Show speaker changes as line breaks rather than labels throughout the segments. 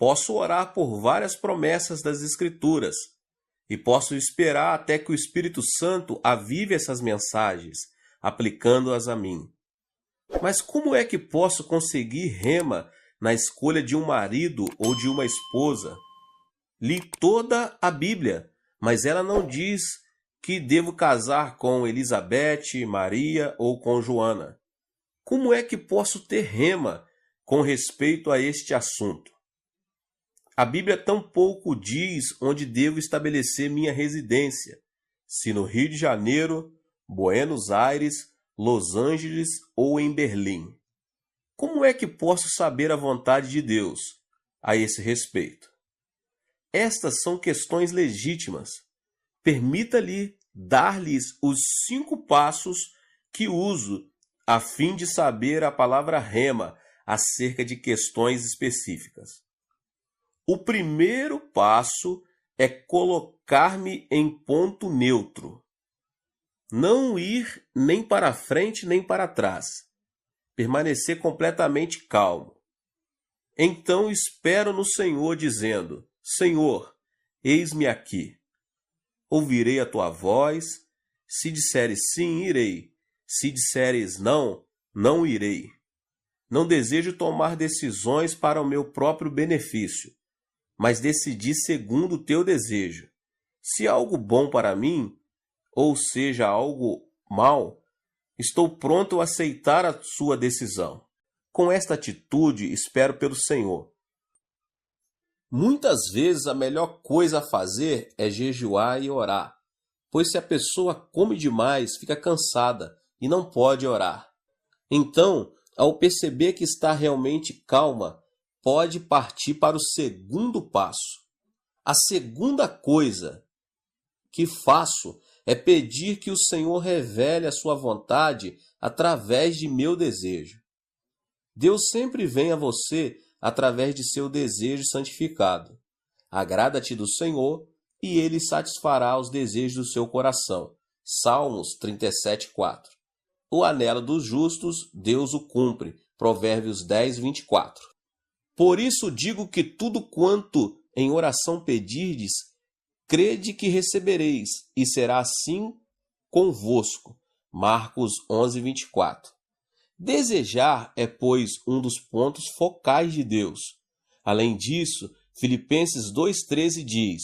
Posso orar por várias promessas das Escrituras e posso esperar até que o Espírito Santo avive essas mensagens, aplicando-as a mim. Mas como é que posso conseguir rema na escolha de um marido ou de uma esposa? Li toda a Bíblia, mas ela não diz que devo casar com Elizabeth, Maria ou com Joana. Como é que posso ter rema com respeito a este assunto? A Bíblia tampouco diz onde devo estabelecer minha residência, se no Rio de Janeiro, Buenos Aires, Los Angeles ou em Berlim. Como é que posso saber a vontade de Deus a esse respeito? Estas são questões legítimas. Permita-lhe dar-lhes os 5 passos que uso a fim de saber a palavra rema acerca de questões específicas. O primeiro passo é colocar-me em ponto neutro. Não ir nem para frente nem para trás. Permanecer completamente calmo. Então espero no Senhor, dizendo: Senhor, eis-me aqui. Ouvirei a tua voz. Se disseres sim, irei. Se disseres não, não irei. Não desejo tomar decisões para o meu próprio benefício, mas decidi segundo o teu desejo. Se algo bom para mim, ou seja, algo mal, estou pronto a aceitar a sua decisão. Com esta atitude, espero pelo Senhor. Muitas vezes a melhor coisa a fazer é jejuar e orar, pois se a pessoa come demais, fica cansada e não pode orar. Então, ao perceber que está realmente calma, pode partir para o segundo passo. A segunda coisa que faço é pedir que o Senhor revele a sua vontade através de meu desejo. Deus sempre vem a você através de seu desejo santificado. Agrada-te do Senhor e Ele satisfará os desejos do seu coração. Salmos 37:4. O anelo dos justos, Deus o cumpre. Provérbios 10:24. Por isso digo que tudo quanto em oração pedirdes, crede que recebereis, e será assim convosco. Marcos 11:24. Desejar é, pois, um dos pontos focais de Deus. Além disso, Filipenses 2:13 diz: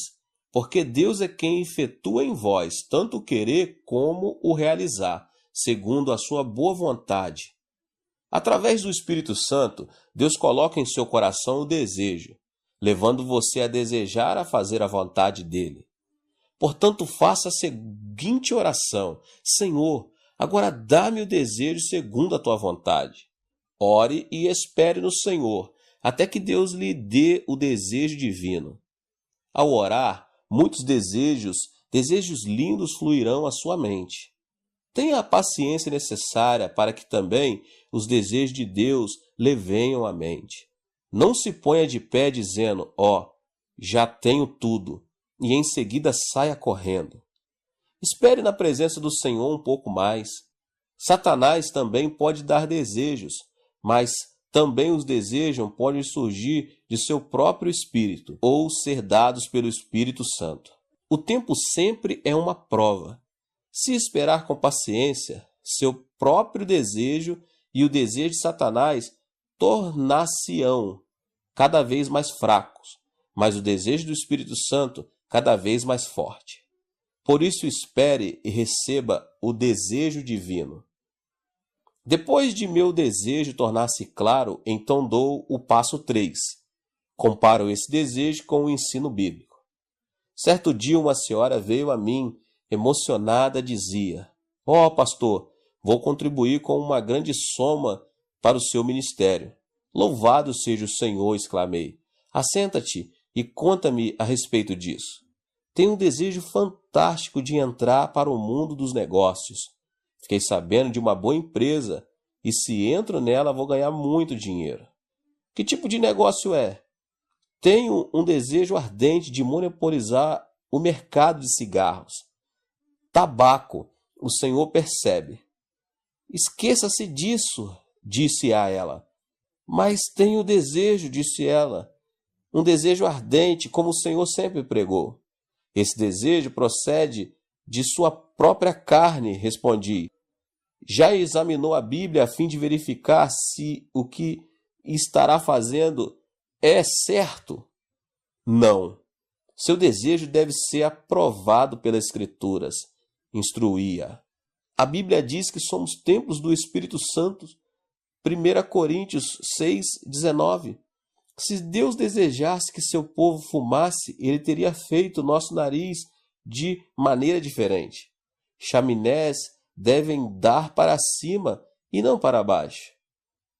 porque Deus é quem efetua em vós tanto o querer como o realizar, segundo a sua boa vontade. Através do Espírito Santo, Deus coloca em seu coração o desejo, levando você a desejar a fazer a vontade dele. Portanto, faça a seguinte oração: Senhor, agora dá-me o desejo segundo a tua vontade. Ore e espere no Senhor, até que Deus lhe dê o desejo divino. Ao orar, muitos desejos lindos fluirão à sua mente. Tenha a paciência necessária para que também os desejos de Deus lhe venham à mente. Não se ponha de pé dizendo: já tenho tudo, e em seguida saia correndo. Espere na presença do Senhor um pouco mais. Satanás também pode dar desejos, mas também os desejos podem surgir de seu próprio espírito ou ser dados pelo Espírito Santo. O tempo sempre é uma prova. Se esperar com paciência, seu próprio desejo e o desejo de Satanás tornar-se-ão cada vez mais fracos, mas o desejo do Espírito Santo cada vez mais forte. Por isso espere e receba o desejo divino. Depois de meu desejo tornar-se claro, então dou o passo 3. Comparo esse desejo com o ensino bíblico. Certo dia uma senhora veio a mim, emocionada, dizia: pastor, vou contribuir com uma grande soma para o seu ministério. Louvado seja o Senhor, exclamei. Assenta-te e conta-me a respeito disso. Tenho um desejo fantástico de entrar para o mundo dos negócios. Fiquei sabendo de uma boa empresa e se entro nela vou ganhar muito dinheiro. Que tipo de negócio é? Tenho um desejo ardente de monopolizar o mercado de cigarros. Tabaco, o Senhor percebe. Esqueça-se disso, disse a ela. Mas tenho desejo, disse ela. um desejo ardente, como o Senhor sempre pregou. Esse desejo procede de sua própria carne, respondi. Já examinou a Bíblia a fim de verificar se o que estará fazendo é certo? Não. Seu desejo deve ser aprovado pelas Escrituras, instruía. A Bíblia diz que somos templos do Espírito Santo. 1 Coríntios 6:19. Se Deus desejasse que seu povo fumasse, ele teria feito nosso nariz de maneira diferente. Chaminés devem dar para cima e não para baixo.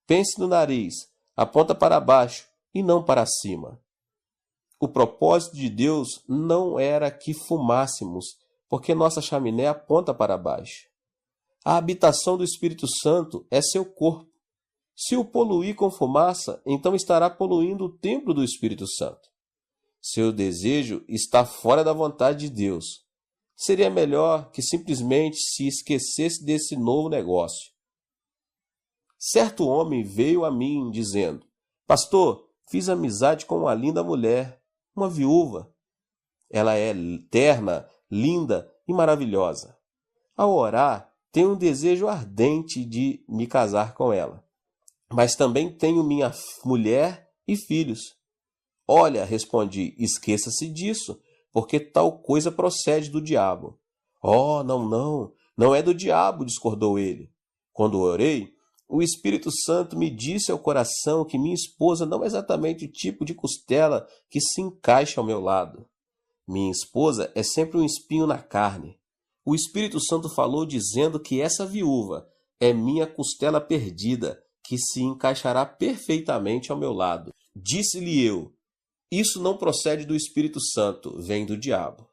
Pense no nariz, aponta para baixo e não para cima. O propósito de Deus não era que fumássemos, porque nossa chaminé aponta para baixo. A habitação do Espírito Santo é seu corpo. Se o poluir com fumaça, então estará poluindo o templo do Espírito Santo. Seu desejo está fora da vontade de Deus. Seria melhor que simplesmente se esquecesse desse novo negócio. Certo homem veio a mim dizendo: Pastor, fiz amizade com uma linda mulher, uma viúva. Ela é terna, linda e maravilhosa. Ao orar, tenho um desejo ardente de me casar com ela. Mas também tenho minha mulher e filhos. Olha, respondi, esqueça-se disso, porque tal coisa procede do diabo. Oh, não é do diabo, discordou ele. Quando orei, o Espírito Santo me disse ao coração que minha esposa não é exatamente o tipo de costela que se encaixa ao meu lado. Minha esposa é sempre um espinho na carne. O Espírito Santo falou dizendo que essa viúva é minha costela perdida, que se encaixará perfeitamente ao meu lado. Disse-lhe eu, isso não procede do Espírito Santo, vem do diabo.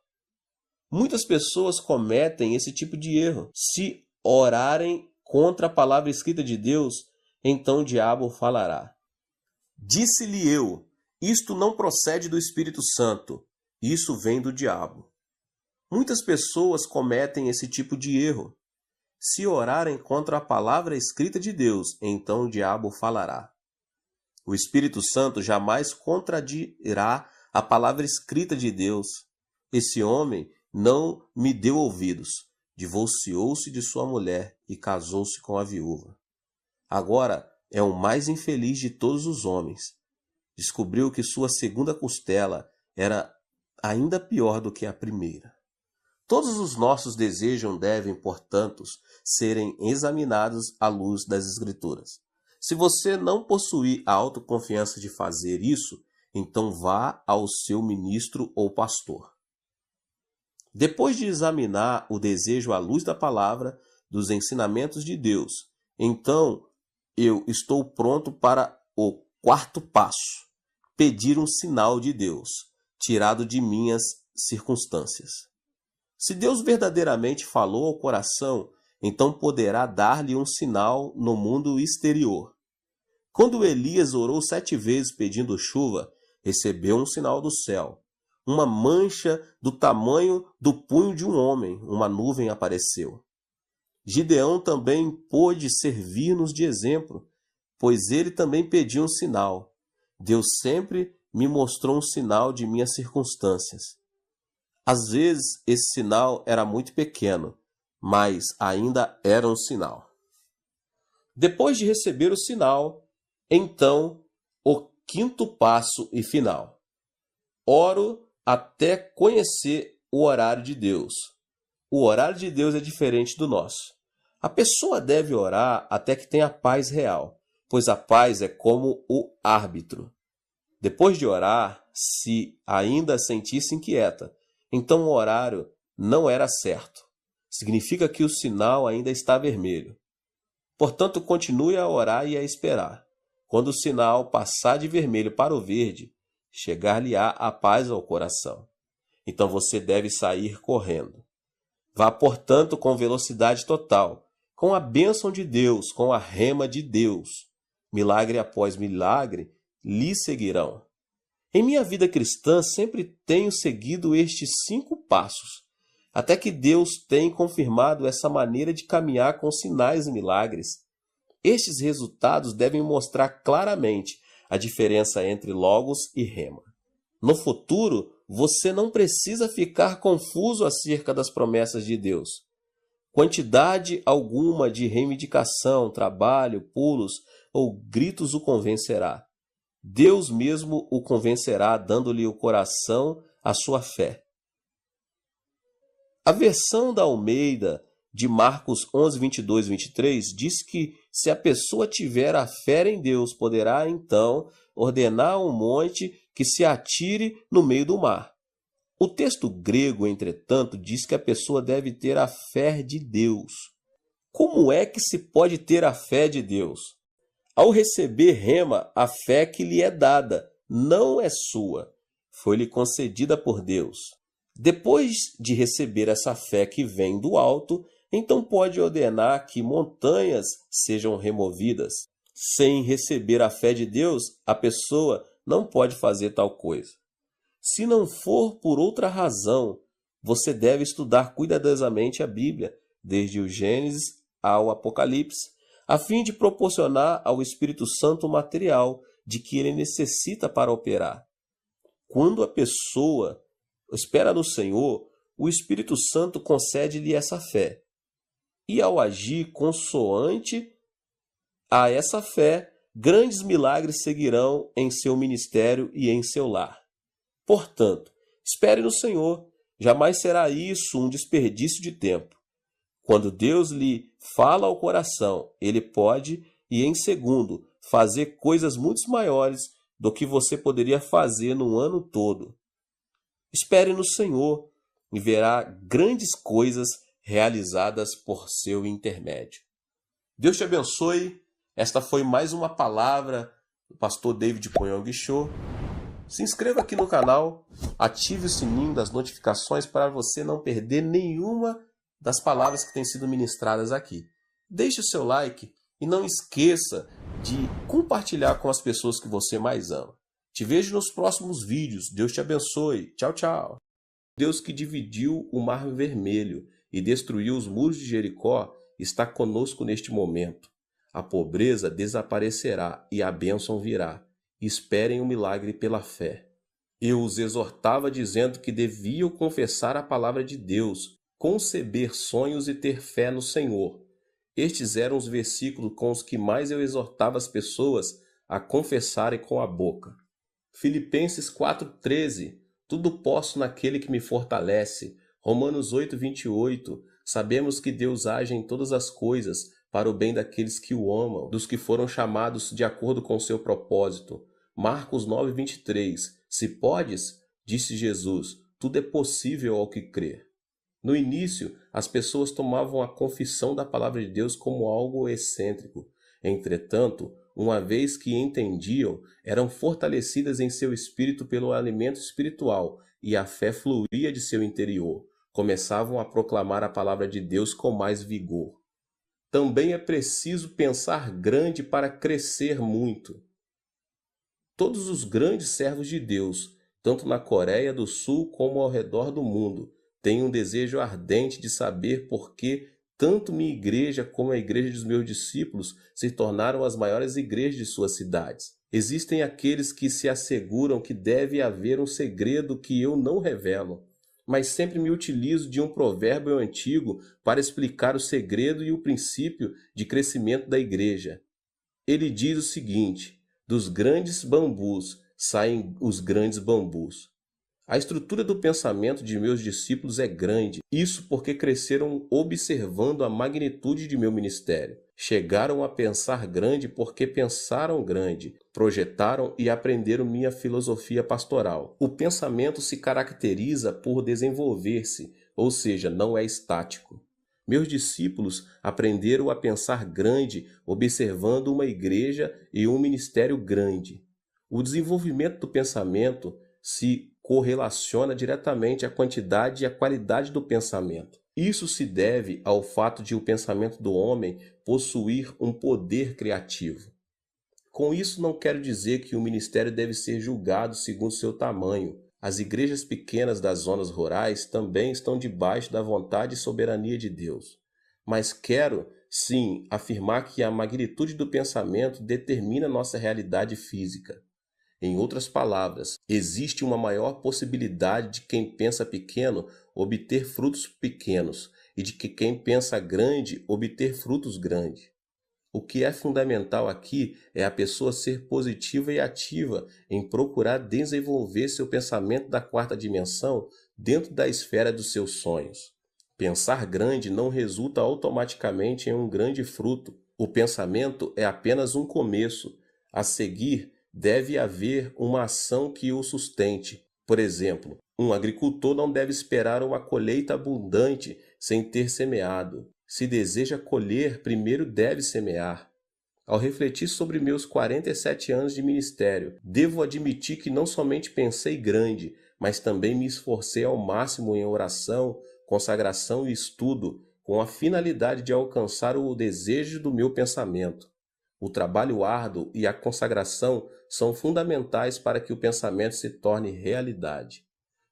Muitas pessoas cometem esse tipo de erro. Se orarem contra a palavra escrita de Deus, então o diabo falará. Disse-lhe eu, isto não procede do Espírito Santo, isso vem do diabo. Muitas pessoas cometem esse tipo de erro. Se orarem contra a palavra escrita de Deus, então o diabo falará. O Espírito Santo jamais contradirá a palavra escrita de Deus. Esse homem não me deu ouvidos, divorciou-se de sua mulher e casou-se com a viúva. Agora é o mais infeliz de todos os homens. Descobriu que sua segunda costela era ainda pior do que a primeira. Todos os nossos desejos devem, portanto, serem examinados à luz das Escrituras. Se você não possuir a autoconfiança de fazer isso, então vá ao seu ministro ou pastor. Depois de examinar o desejo à luz da palavra, dos ensinamentos de Deus, então eu estou pronto para o quarto passo: pedir um sinal de Deus, tirado de minhas circunstâncias. Se Deus verdadeiramente falou ao coração, então poderá dar-lhe um sinal no mundo exterior. Quando Elias orou 7 vezes pedindo chuva, recebeu um sinal do céu. Uma mancha do tamanho do punho de um homem, uma nuvem apareceu. Gideão também pôde servir-nos de exemplo, pois ele também pediu um sinal. Deus sempre me mostrou um sinal de minhas circunstâncias. Às vezes, esse sinal era muito pequeno, mas ainda era um sinal. Depois de receber o sinal, então, o quinto passo e final. Oro até conhecer o horário de Deus. O horário de Deus é diferente do nosso. A pessoa deve orar até que tenha paz real, pois a paz é como o árbitro. Depois de orar, se ainda sentir-se inquieta, então o horário não era certo. Significa que o sinal ainda está vermelho. Portanto, continue a orar e a esperar. Quando o sinal passar de vermelho para o verde, chegar-lhe-á a paz ao coração. Então você deve sair correndo. Vá, portanto, com velocidade total, com a bênção de Deus, com a rema de Deus. Milagre após milagre lhe seguirão. Em minha vida cristã, sempre tenho seguido estes 5 passos, até que Deus tem confirmado essa maneira de caminhar com sinais e milagres. Estes resultados devem mostrar claramente a diferença entre logos e rema. No futuro, você não precisa ficar confuso acerca das promessas de Deus. Quantidade alguma de reivindicação, trabalho, pulos ou gritos o convencerá. Deus mesmo o convencerá, dando-lhe o coração à sua fé. A versão da Almeida de Marcos 11, 22 e 23 diz que se a pessoa tiver a fé em Deus, poderá então ordenar a um monte que se atire no meio do mar. O texto grego, entretanto, diz que a pessoa deve ter a fé de Deus. Como é que se pode ter a fé de Deus? Ao receber rema, a fé que lhe é dada não é sua, foi-lhe concedida por Deus. Depois de receber essa fé que vem do alto, então pode ordenar que montanhas sejam removidas. Sem receber a fé de Deus, a pessoa não pode fazer tal coisa. Se não for por outra razão, você deve estudar cuidadosamente a Bíblia, desde o Gênesis ao Apocalipse, a fim de proporcionar ao Espírito Santo o material de que ele necessita para operar. Quando a pessoa espera no Senhor, o Espírito Santo concede-lhe essa fé. E ao agir consoante a essa fé, grandes milagres seguirão em seu ministério e em seu lar. Portanto, espere no Senhor, jamais será isso um desperdício de tempo. Quando Deus lhe fala ao coração, ele pode, e em segundo, fazer coisas muito maiores do que você poderia fazer no ano todo. Espere no Senhor e verá grandes coisas realizadas por seu intermédio. Deus te abençoe. Esta foi mais uma palavra do pastor David Poyong Cho. Se inscreva aqui no canal, ative o sininho das notificações para você não perder nenhuma das palavras que têm sido ministradas aqui. Deixe o seu like e não esqueça de compartilhar com as pessoas que você mais ama. Te vejo nos próximos vídeos. Deus te abençoe. Tchau, tchau. Deus que dividiu o Mar Vermelho e destruiu os muros de Jericó está conosco neste momento. A pobreza desaparecerá e a bênção virá. Esperem o milagre pela fé. Eu os exortava dizendo que deviam confessar a palavra de Deus, conceber sonhos e ter fé no Senhor. Estes eram os versículos com os que mais eu exortava as pessoas a confessarem com a boca. Filipenses 4,13. Tudo posso naquele que me fortalece. Romanos 8,28. Sabemos que Deus age em todas as coisas para o bem daqueles que o amam, dos que foram chamados de acordo com o seu propósito. Marcos 9,23. Se podes, disse Jesus, tudo é possível ao que crer. No início, as pessoas tomavam a confissão da palavra de Deus como algo excêntrico. Entretanto, uma vez que entendiam, eram fortalecidas em seu espírito pelo alimento espiritual e a fé fluía de seu interior. Começavam a proclamar a palavra de Deus com mais vigor. Também é preciso pensar grande para crescer muito. Todos os grandes servos de Deus, tanto na Coreia do Sul como ao redor do mundo, têm um desejo ardente de saber por que tanto minha igreja como a igreja dos meus discípulos se tornaram as maiores igrejas de suas cidades. Existem aqueles que se asseguram que deve haver um segredo que eu não revelo, mas sempre me utilizo de um provérbio antigo para explicar o segredo e o princípio de crescimento da igreja. Ele diz o seguinte: dos grandes bambus saem os grandes bambus. A estrutura do pensamento de meus discípulos é grande, isso porque cresceram observando a magnitude de meu ministério. Chegaram a pensar grande porque pensaram grande, projetaram e aprenderam minha filosofia pastoral. O pensamento se caracteriza por desenvolver-se, ou seja, não é estático. Meus discípulos aprenderam a pensar grande, observando uma igreja e um ministério grande. O desenvolvimento do pensamento se correlaciona diretamente à quantidade e à qualidade do pensamento. Isso se deve ao fato de o pensamento do homem possuir um poder criativo. Com isso, não quero dizer que o ministério deve ser julgado segundo seu tamanho. As igrejas pequenas das zonas rurais também estão debaixo da vontade e soberania de Deus. Mas quero sim, afirmar que a magnitude do pensamento determina nossa realidade física. Em outras palavras, existe uma maior possibilidade de quem pensa pequeno obter frutos pequenos e de que quem pensa grande obter frutos grandes. O que é fundamental aqui é a pessoa ser positiva e ativa em procurar desenvolver seu pensamento da quarta dimensão dentro da esfera dos seus sonhos. Pensar grande não resulta automaticamente em um grande fruto. O pensamento é apenas um começo. A seguir, deve haver uma ação que o sustente. Por exemplo, um agricultor não deve esperar uma colheita abundante sem ter semeado. Se deseja colher, primeiro deve semear. Ao refletir sobre meus 47 anos de ministério, devo admitir que não somente pensei grande, mas também me esforcei ao máximo em oração, consagração e estudo, com a finalidade de alcançar o desejo do meu pensamento. O trabalho árduo e a consagração são fundamentais para que o pensamento se torne realidade.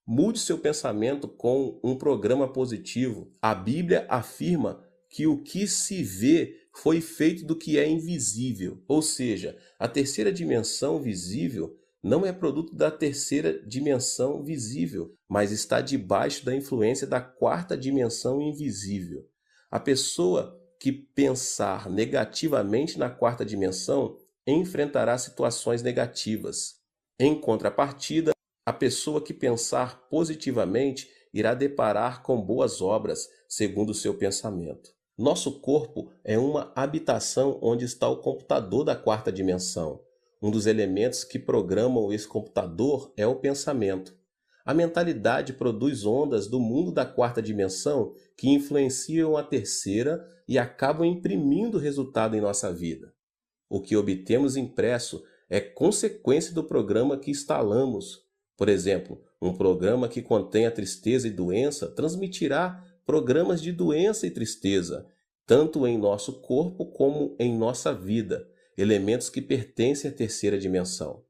Mude seu pensamento com um programa positivo. A Bíblia afirma que o que se vê foi feito do que é invisível, ou seja, a terceira dimensão visível não é produto da terceira dimensão visível, mas está debaixo da influência da quarta dimensão invisível. A pessoa que pensar negativamente na quarta dimensão enfrentará situações negativas. Em contrapartida, a pessoa que pensar positivamente irá deparar com boas obras, segundo o seu pensamento. Nosso corpo é uma habitação onde está o computador da quarta dimensão. Um dos elementos que programam esse computador é o pensamento. A mentalidade produz ondas do mundo da quarta dimensão que influenciam a terceira e acabam imprimindo resultado em nossa vida. O que obtemos impresso é consequência do programa que instalamos. Por exemplo, um programa que contém a tristeza e doença transmitirá programas de doença e tristeza, tanto em nosso corpo como em nossa vida, elementos que pertencem à terceira dimensão.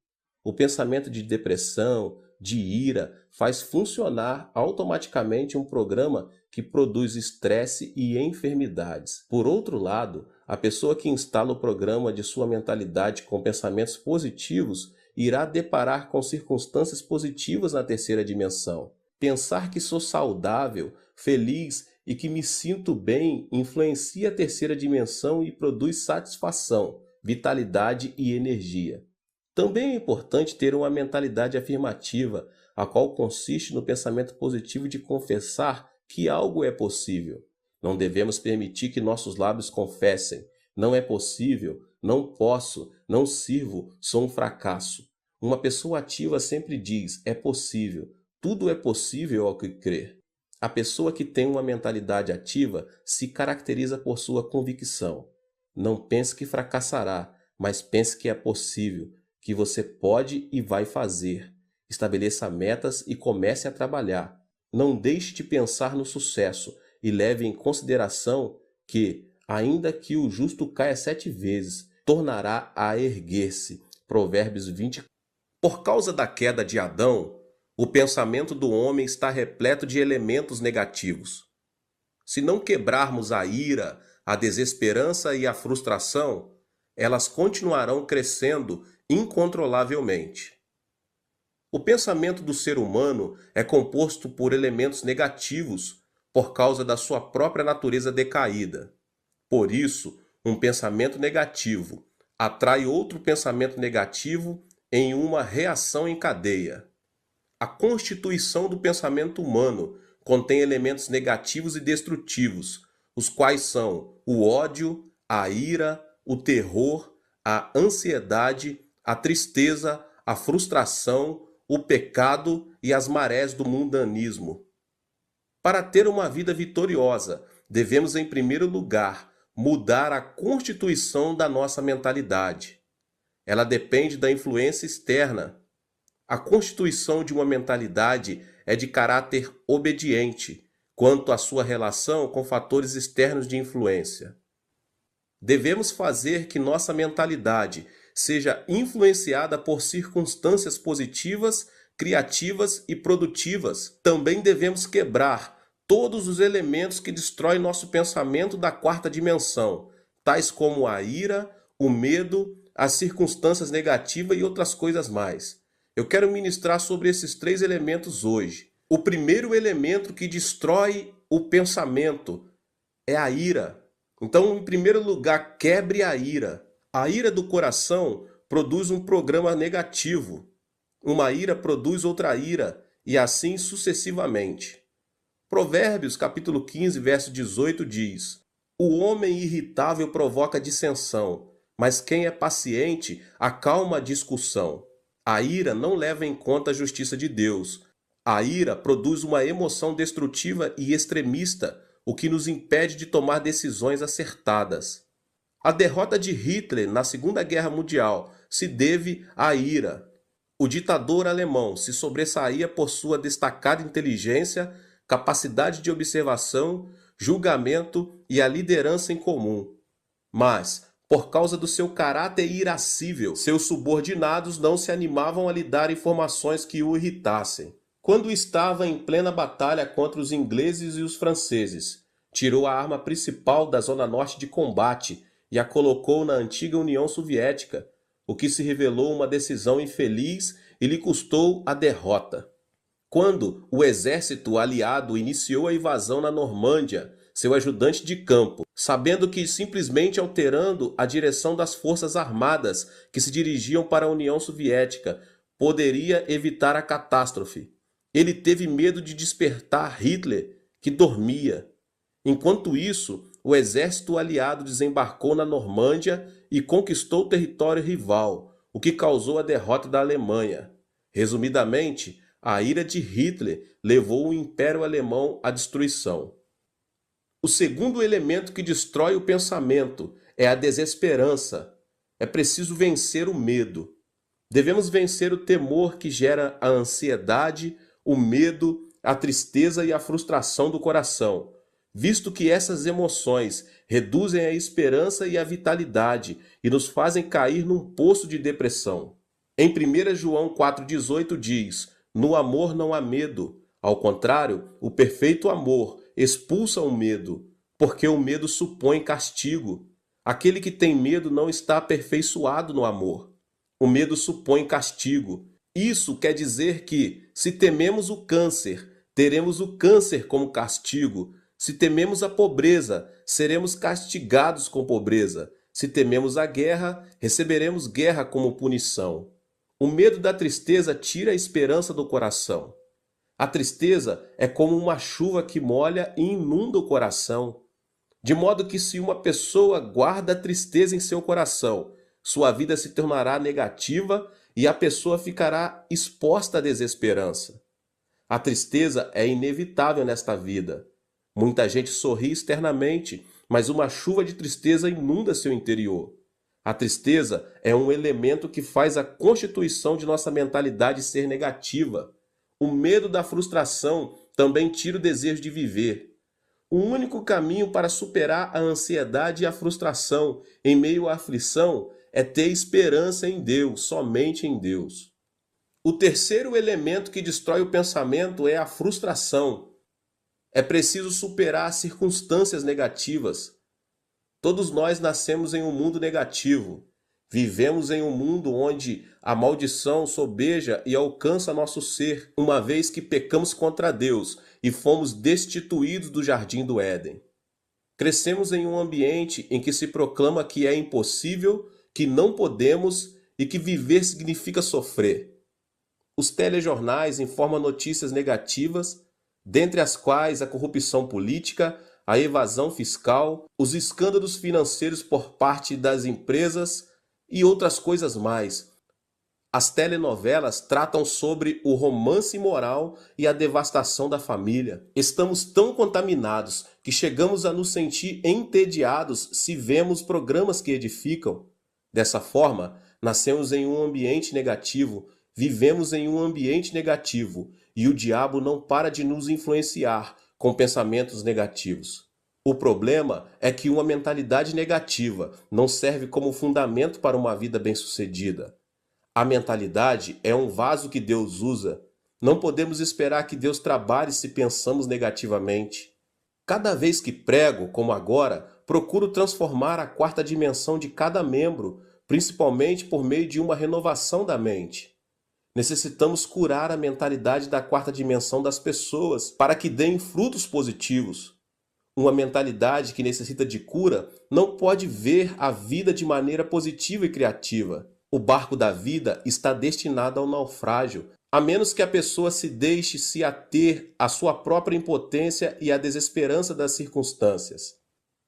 O pensamento de depressão, de ira, faz funcionar automaticamente um programa que produz estresse e enfermidades. Por outro lado, a pessoa que instala o programa de sua mentalidade com pensamentos positivos irá deparar com circunstâncias positivas na terceira dimensão. Pensar que sou saudável, feliz e que me sinto bem influencia a terceira dimensão e produz satisfação, vitalidade e energia. Também é importante ter uma mentalidade afirmativa, a qual consiste no pensamento positivo de confessar que algo é possível. Não devemos permitir que nossos lábios confessem: não é possível, não posso, não sirvo, sou um fracasso. Uma pessoa ativa sempre diz: é possível, tudo é possível ao que crer. A pessoa que tem uma mentalidade ativa se caracteriza por sua convicção. Não pense que fracassará, mas pense que é possível, que você pode e vai fazer. Estabeleça metas e comece a trabalhar. Não deixe de pensar no sucesso e leve em consideração que, ainda que o justo caia 7 vezes, tornará a erguer-se. Provérbios 20. Por causa da queda de Adão, o pensamento do homem está repleto de elementos negativos. Se não quebrarmos a ira, a desesperança e a frustração, elas continuarão crescendo incontrolavelmente. O pensamento do ser humano é composto por elementos negativos por causa da sua própria natureza decaída. Por isso, um pensamento negativo atrai outro pensamento negativo em uma reação em cadeia. A constituição do pensamento humano contém elementos negativos e destrutivos, os quais são o ódio, a ira, o terror, a ansiedade, a tristeza, a frustração, o pecado e as marés do mundanismo. Para ter uma vida vitoriosa, devemos, em primeiro lugar, mudar a constituição da nossa mentalidade. Ela depende da influência externa. A constituição de uma mentalidade é de caráter obediente quanto à sua relação com fatores externos de influência. Devemos fazer que nossa mentalidade seja influenciada por circunstâncias positivas, criativas e produtivas. Também devemos quebrar todos os elementos que destroem nosso pensamento da quarta dimensão, tais como a ira, o medo, as circunstâncias negativas e outras coisas mais. Eu quero ministrar sobre esses três elementos hoje. O primeiro elemento que destrói o pensamento é a ira. Então, em primeiro lugar, quebre a ira. A ira do coração produz um programa negativo. Uma ira produz outra ira, e assim sucessivamente. Provérbios, capítulo 15, verso 18 diz: O homem irritável provoca dissensão, mas quem é paciente acalma a discussão. A ira não leva em conta a justiça de Deus. A ira produz uma emoção destrutiva e extremista, o que nos impede de tomar decisões acertadas. A derrota de Hitler na Segunda Guerra Mundial se deve à ira. O ditador alemão se sobressaía por sua destacada inteligência, capacidade de observação, julgamento e a liderança em comum. Mas, por causa do seu caráter irascível, seus subordinados não se animavam a lhe dar informações que o irritassem. Quando estava em plena batalha contra os ingleses e os franceses, tirou a arma principal da zona norte de combate e a colocou na antiga União Soviética, o que se revelou uma decisão infeliz e lhe custou a derrota. Quando o exército aliado iniciou a invasão na Normândia, seu ajudante de campo, sabendo que simplesmente alterando a direção das forças armadas que se dirigiam para a União Soviética poderia evitar a catástrofe, ele teve medo de despertar Hitler, que dormia. Enquanto isso, o exército aliado desembarcou na Normândia e conquistou o território rival, o que causou a derrota da Alemanha. Resumidamente, a ira de Hitler levou o Império Alemão à destruição. O segundo elemento que destrói o pensamento é a desesperança. É preciso vencer o medo. Devemos vencer o temor que gera a ansiedade, o medo, a tristeza e a frustração do coração, visto que essas emoções reduzem a esperança e a vitalidade e nos fazem cair num poço de depressão. Em 1 João 4,18 diz: No amor não há medo. Ao contrário, o perfeito amor expulsa o medo, porque o medo supõe castigo. Aquele que tem medo não está aperfeiçoado no amor. O medo supõe castigo. Isso quer dizer que, se tememos o câncer, teremos o câncer como castigo. Se tememos a pobreza, seremos castigados com pobreza. Se tememos a guerra, receberemos guerra como punição. O medo da tristeza tira a esperança do coração. A tristeza é como uma chuva que molha e inunda o coração. De modo que se uma pessoa guarda a tristeza em seu coração, sua vida se tornará negativa e a pessoa ficará exposta à desesperança. A tristeza é inevitável nesta vida. Muita gente sorri externamente, mas uma chuva de tristeza inunda seu interior. A tristeza é um elemento que faz a constituição de nossa mentalidade ser negativa. O medo da frustração também tira o desejo de viver. O único caminho para superar a ansiedade e a frustração em meio à aflição é ter esperança em Deus, somente em Deus. O terceiro elemento que destrói o pensamento é a frustração. É preciso superar as circunstâncias negativas. Todos nós nascemos em um mundo negativo. Vivemos em um mundo onde a maldição sobeja e alcança nosso ser, uma vez que pecamos contra Deus e fomos destituídos do jardim do Éden. Crescemos em um ambiente em que se proclama que é impossível, que não podemos e que viver significa sofrer. Os telejornais informam notícias negativas, dentre as quais a corrupção política, a evasão fiscal, os escândalos financeiros por parte das empresas e outras coisas mais. As telenovelas tratam sobre o romance imoral e a devastação da família. Estamos tão contaminados que chegamos a nos sentir entediados se vemos programas que edificam. Dessa forma, nascemos em um ambiente negativo, vivemos em um ambiente negativo e o diabo não para de nos influenciar com pensamentos negativos. O problema é que uma mentalidade negativa não serve como fundamento para uma vida bem-sucedida. A mentalidade é um vaso que Deus usa. Não podemos esperar que Deus trabalhe se pensamos negativamente. Cada vez que prego, como agora, procuro transformar a quarta dimensão de cada membro, principalmente por meio de uma renovação da mente. Necessitamos curar a mentalidade da quarta dimensão das pessoas para que deem frutos positivos. Uma mentalidade que necessita de cura não pode ver a vida de maneira positiva e criativa. O barco da vida está destinado ao naufrágio, a menos que a pessoa se deixe se ater à sua própria impotência e à desesperança das circunstâncias.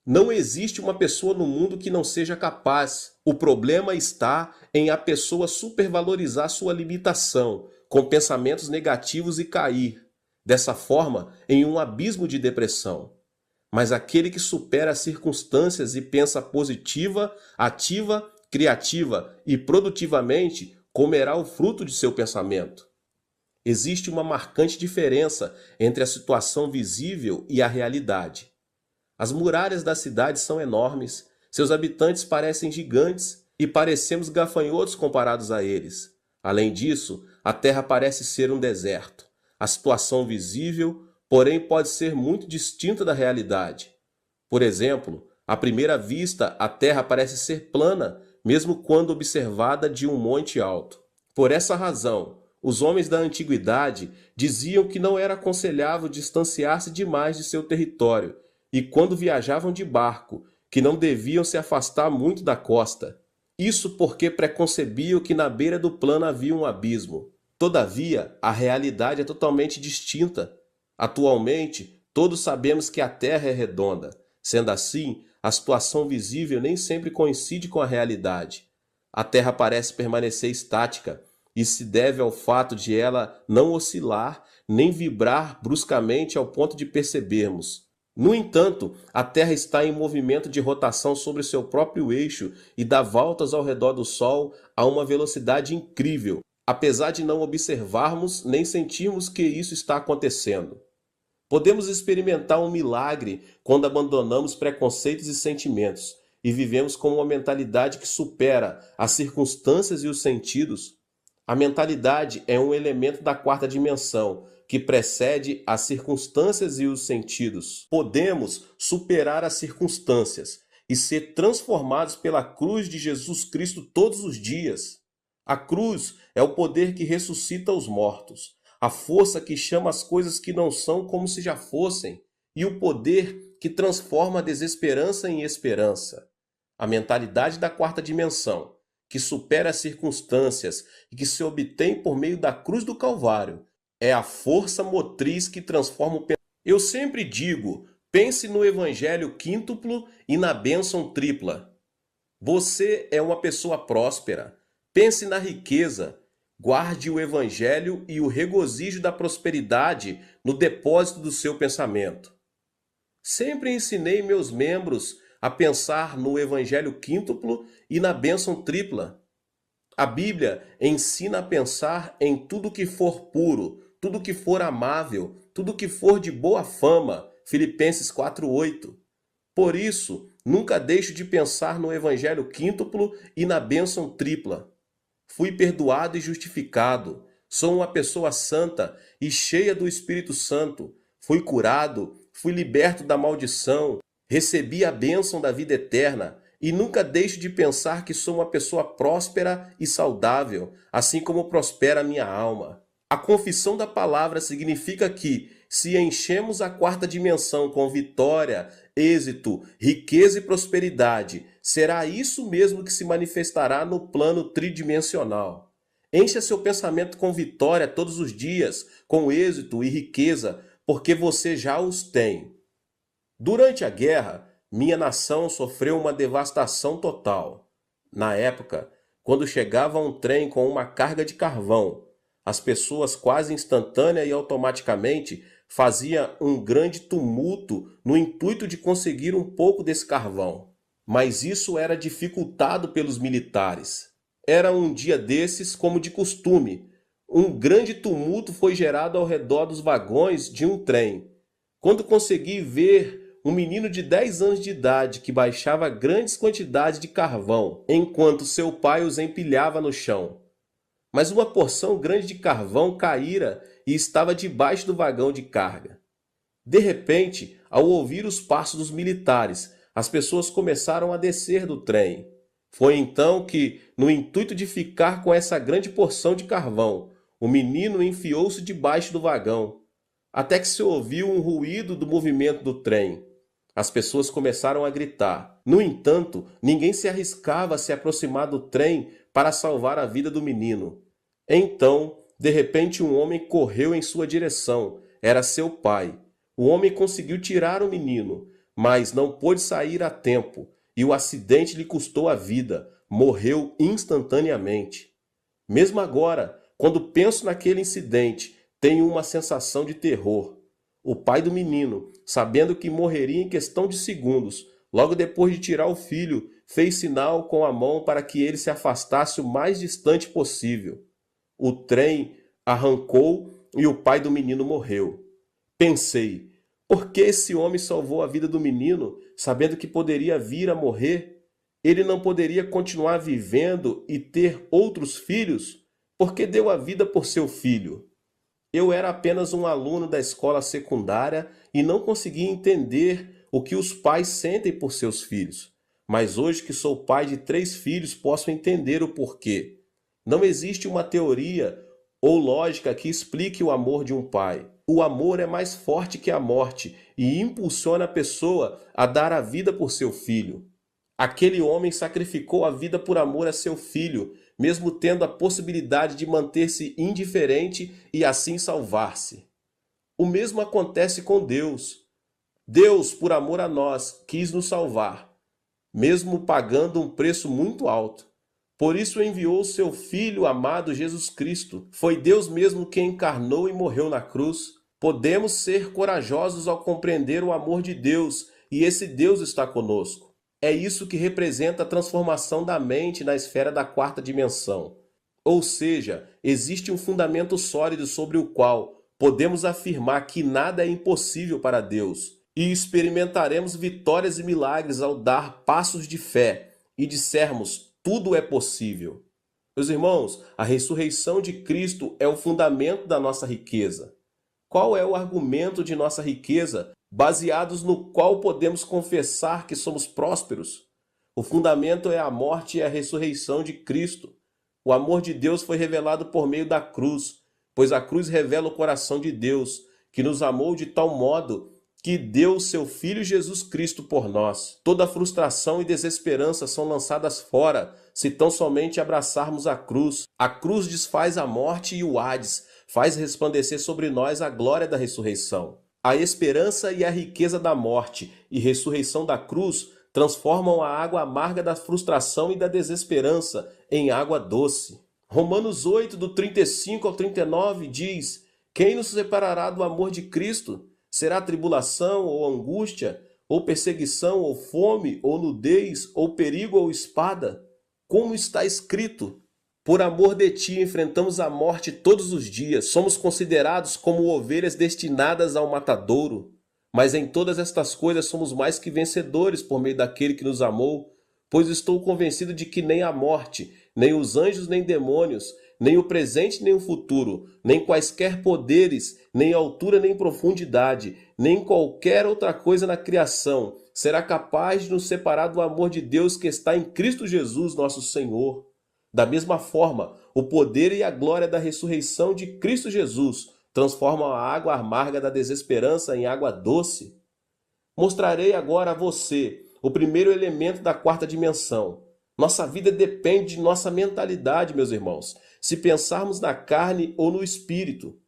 Não existe uma pessoa no mundo que não seja capaz. O problema está em a pessoa supervalorizar sua limitação, com pensamentos negativos e cair, dessa forma, em um abismo de depressão. Mas aquele que supera as circunstâncias e pensa positiva, ativa, criativa e produtivamente, comerá o fruto de seu pensamento. Existe uma marcante diferença entre a situação visível e a realidade. As muralhas da cidade são enormes, seus habitantes parecem gigantes e parecemos gafanhotos comparados a eles. Além disso, a terra parece ser um deserto. A situação visível, porém, pode ser muito distinta da realidade. Por exemplo, à primeira vista, a terra parece ser plana, mesmo quando observada de um monte alto. Por essa razão, os homens da antiguidade diziam que não era aconselhável distanciar-se demais de seu território, e quando viajavam de barco, que não deviam se afastar muito da costa. Isso porque preconcebiam que na beira do plano havia um abismo. Todavia, a realidade é totalmente distinta. Atualmente, todos sabemos que a Terra é redonda. Sendo assim, a situação visível nem sempre coincide com a realidade. A Terra parece permanecer estática, e se deve ao fato de ela não oscilar nem vibrar bruscamente ao ponto de percebermos. No entanto, a Terra está em movimento de rotação sobre seu próprio eixo e dá voltas ao redor do Sol a uma velocidade incrível, apesar de não observarmos nem sentirmos que isso está acontecendo. Podemos experimentar um milagre quando abandonamos preconceitos e sentimentos e vivemos com uma mentalidade que supera as circunstâncias e os sentidos. A mentalidade é um elemento da quarta dimensão que precede as circunstâncias e os sentidos. Podemos superar as circunstâncias e ser transformados pela cruz de Jesus Cristo todos os dias. A cruz é o poder que ressuscita os mortos, a força que chama as coisas que não são como se já fossem, e o poder que transforma a desesperança em esperança. A mentalidade da quarta dimensão, que supera as circunstâncias e que se obtém por meio da cruz do Calvário, é a força motriz que transforma o pensamento. Eu sempre digo, pense no evangelho quíntuplo e na bênção tripla. Você é uma pessoa próspera. Pense na riqueza. Guarde o evangelho e o regozijo da prosperidade no depósito do seu pensamento. Sempre ensinei meus membros a pensar no evangelho quíntuplo e na bênção tripla. A Bíblia ensina a pensar em tudo que for puro, tudo que for amável, tudo que for de boa fama. Filipenses 4:8. Por isso, nunca deixo de pensar no evangelho quíntuplo e na bênção tripla. Fui perdoado e justificado. Sou uma pessoa santa e cheia do Espírito Santo. Fui curado, fui liberto da maldição, recebi a bênção da vida eterna e nunca deixo de pensar que sou uma pessoa próspera e saudável, assim como prospera a minha alma. A confissão da palavra significa que, se enchemos a quarta dimensão com vitória, êxito, riqueza e prosperidade, será isso mesmo que se manifestará no plano tridimensional. Encha seu pensamento com vitória todos os dias, com êxito e riqueza, porque você já os tem. Durante a guerra, minha nação sofreu uma devastação total. Na época, quando chegava um trem com uma carga de carvão, as pessoas quase instantânea e automaticamente faziam um grande tumulto no intuito de conseguir um pouco desse carvão. Mas isso era dificultado pelos militares. Era um dia desses, como de costume. Um grande tumulto foi gerado ao redor dos vagões de um trem. Quando consegui ver um menino de 10 anos de idade que baixava grandes quantidades de carvão, enquanto seu pai os empilhava no chão. Mas uma porção grande de carvão caíra e estava debaixo do vagão de carga. De repente, ao ouvir os passos dos militares, as pessoas começaram a descer do trem. Foi então que, no intuito de ficar com essa grande porção de carvão, o menino enfiou-se debaixo do vagão, até que se ouviu um ruído do movimento do trem. As pessoas começaram a gritar. No entanto, ninguém se arriscava a se aproximar do trem para salvar a vida do menino. Então, de repente, um homem correu em sua direção. Era seu pai. O homem conseguiu tirar o menino, mas não pôde sair a tempo, e o acidente lhe custou a vida. Morreu instantaneamente. Mesmo agora, quando penso naquele incidente, tenho uma sensação de terror. O pai do menino, sabendo que morreria em questão de segundos, logo depois de tirar o filho, fez sinal com a mão para que ele se afastasse o mais distante possível. O trem arrancou e o pai do menino morreu. Pensei, por que esse homem salvou a vida do menino, sabendo que poderia vir a morrer? Ele não poderia continuar vivendo e ter outros filhos? Por que deu a vida por seu filho? Eu era apenas um aluno da escola secundária e não conseguia entender o que os pais sentem por seus filhos. Mas hoje que sou pai de 3 filhos, posso entender o porquê. Não existe uma teoria ou lógica que explique o amor de um pai. O amor é mais forte que a morte e impulsiona a pessoa a dar a vida por seu filho. Aquele homem sacrificou a vida por amor a seu filho, mesmo tendo a possibilidade de manter-se indiferente e assim salvar-se. O mesmo acontece com Deus. Deus, por amor a nós, quis nos salvar, mesmo pagando um preço muito alto. Por isso enviou seu Filho amado Jesus Cristo. Foi Deus mesmo quem encarnou e morreu na cruz. Podemos ser corajosos ao compreender o amor de Deus, e esse Deus está conosco. É isso que representa a transformação da mente na esfera da 4ª dimensão. Ou seja, existe um fundamento sólido sobre o qual podemos afirmar que nada é impossível para Deus, e experimentaremos vitórias e milagres ao dar passos de fé e dissermos: tudo é possível. Meus irmãos, a ressurreição de Cristo é o fundamento da nossa riqueza. Qual é o argumento de nossa riqueza, baseados no qual podemos confessar que somos prósperos? O fundamento é a morte e a ressurreição de Cristo. O amor de Deus foi revelado por meio da cruz, pois a cruz revela o coração de Deus, que nos amou de tal modo que deu o seu Filho Jesus Cristo por nós. Toda frustração e desesperança são lançadas fora, se tão somente abraçarmos a cruz. A cruz desfaz a morte e o Hades, faz resplandecer sobre nós a glória da ressurreição. A esperança e a riqueza da morte e ressurreição da cruz transformam a água amarga da frustração e da desesperança em água doce. Romanos 8, do 35 ao 39 diz: quem nos separará do amor de Cristo? Será tribulação ou angústia, ou perseguição, ou fome, ou nudez, ou perigo, ou espada? Como está escrito: por amor de ti enfrentamos a morte todos os dias, somos considerados como ovelhas destinadas ao matadouro. Mas em todas estas coisas somos mais que vencedores por meio daquele que nos amou, pois estou convencido de que nem a morte, nem os anjos, nem demônios, nem o presente, nem o futuro, nem quaisquer poderes, nem altura, nem profundidade, nem qualquer outra coisa na criação será capaz de nos separar do amor de Deus que está em Cristo Jesus, nosso Senhor. Da mesma forma, o poder e a glória da ressurreição de Cristo Jesus transformam a água amarga da desesperança em água doce. Mostrarei agora a você o primeiro elemento da 4ª dimensão. Nossa vida depende de nossa mentalidade, meus irmãos, se pensarmos na carne ou no espírito.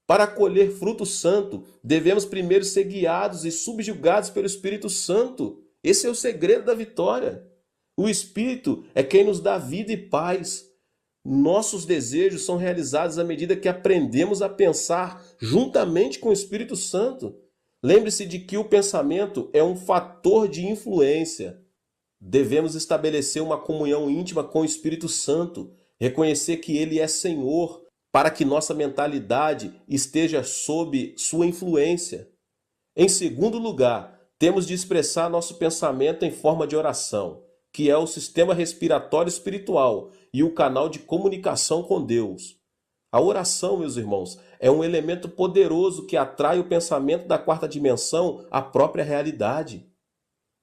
Para colher fruto santo, devemos primeiro ser guiados e subjugados pelo Espírito Santo. Esse é o segredo da vitória. O Espírito é quem nos dá vida e paz. Nossos desejos são realizados à medida que aprendemos a pensar juntamente com o Espírito Santo. Lembre-se de que o pensamento é um fator de influência. Devemos estabelecer uma comunhão íntima com o Espírito Santo, reconhecer que Ele é Senhor, para que nossa mentalidade esteja sob sua influência. Em segundo lugar, temos de expressar nosso pensamento em forma de oração, que é o sistema respiratório espiritual e o canal de comunicação com Deus. A oração, meus irmãos, é um elemento poderoso que atrai o pensamento da quarta dimensão à própria realidade.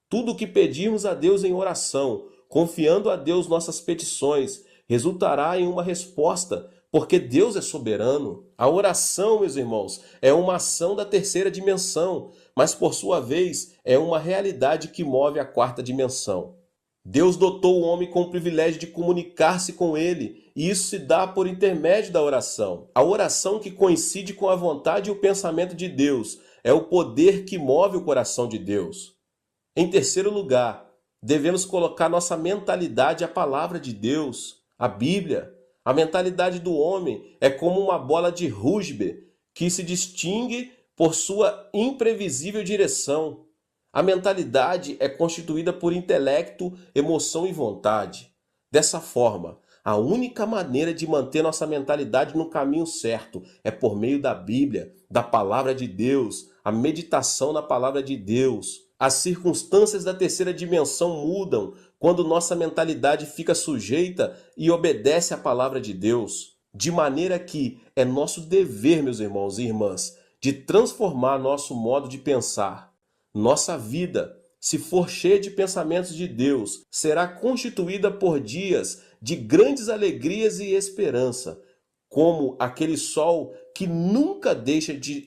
Tudo o que pedirmos a Deus em oração, confiando a Deus nossas petições, resultará em uma resposta, porque Deus é soberano. A oração, meus irmãos, é uma ação da terceira dimensão, mas por sua vez é uma realidade que move a quarta dimensão. Deus dotou o homem com o privilégio de comunicar-se com ele, e isso se dá por intermédio da oração. A oração que coincide com a vontade e o pensamento de Deus é o poder que move o coração de Deus. Em terceiro lugar, devemos colocar nossa mentalidade à palavra de Deus, a Bíblia. A mentalidade do homem é como uma bola de rugby que se distingue por sua imprevisível direção. A mentalidade é constituída por intelecto, emoção e vontade. Dessa forma, a única maneira de manter nossa mentalidade no caminho certo é por meio da Bíblia, da palavra de Deus, a meditação na palavra de Deus. As circunstâncias da terceira dimensão mudam quando nossa mentalidade fica sujeita e obedece à palavra de Deus. De maneira que é nosso dever, meus irmãos e irmãs, de transformar nosso modo de pensar. Nossa vida, se for cheia de pensamentos de Deus, será constituída por dias de grandes alegrias e esperança, como aquele sol que nunca deixa de